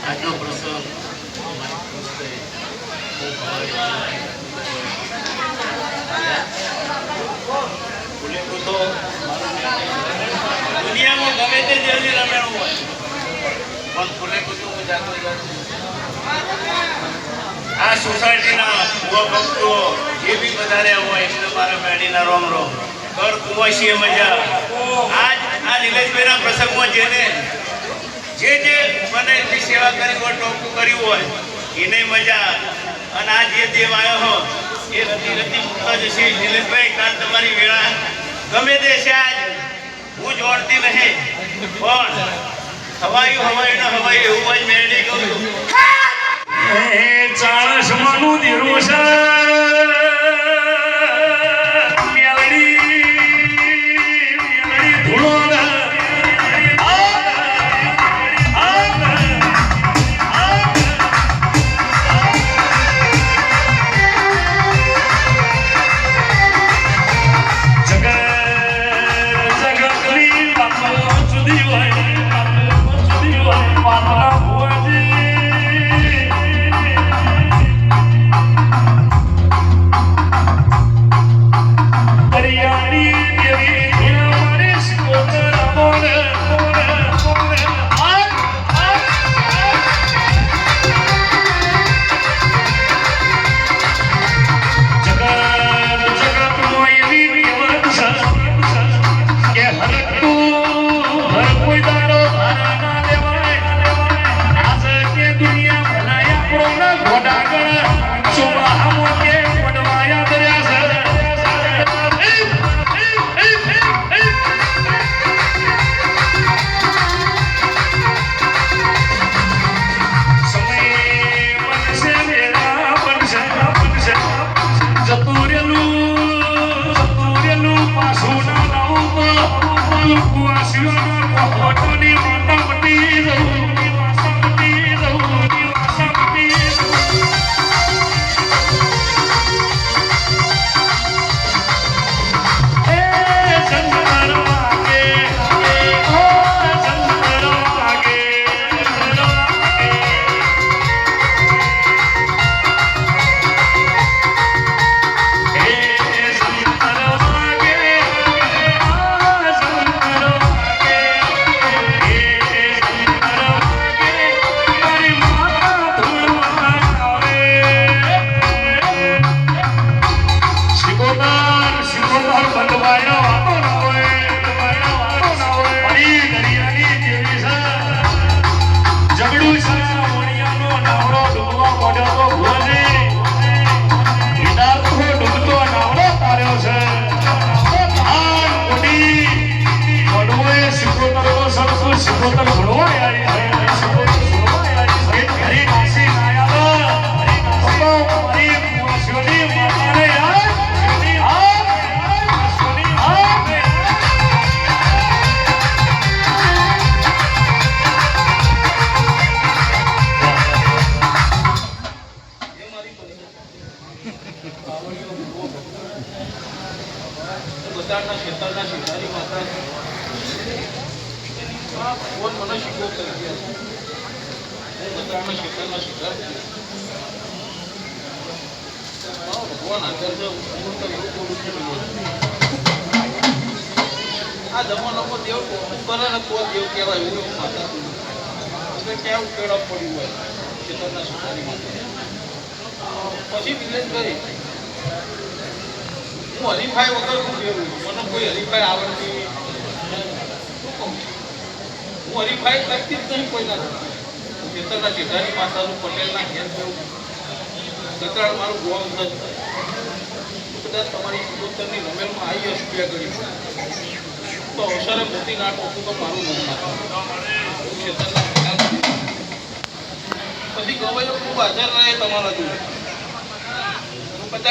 આજનો પ્રસંગ દુનિયામાં ગમે તે જલ્દી રમેણું હોય પણ ફૂલે કુતું હું જાતો આ સોસાયટીના ભૂવા ભક્તો જે બી વધાર્યા હોય એટલે મારા મેડીના રોમ રોમ કર કુવાશીએ મજા આજ આ નિલેશભાઈના પ્રસંગમાં જેને જે મને એટલી સેવા કરી હોય ટોપું કર્યું હોય એને મજા અને આ જે દેવ આવ્યો હો એ રતી મૂકતા જશે નિલેશભાઈ કાલ તમારી વેળા ગમે તે છે આજ હું જોડતી નહીં પણ હવાયું ન હવાયું એવું જ મેળવી કહું છું 40 માનું દીરું છે આ જમાનામાં દેવ કરે ને તો દેવ કહેવાય એવું માતા એટલે કેવું કેળા પડ્યું હોય ખેતરના સુધારી માટે પછી વિલેજ કરી હું હરીફાઈ વગર હું ફેરું મને કોઈ હરીફાઈ આવડતી હું હરીફાઈ કરતી જ નહીં કોઈના ખેતરના જેઠાની માતાનું પટેલના ઘેર જવું કકરાળ મારું ગોમ જ કદાચ તમારી સિત્તોતેરની રમેલમાં આવી અસ્પિયા કરી તો અવસરે મોતી નાટ હતું તો મારું મન પછી ગવાયો ખૂબ હાજર રહે તમારા જોડે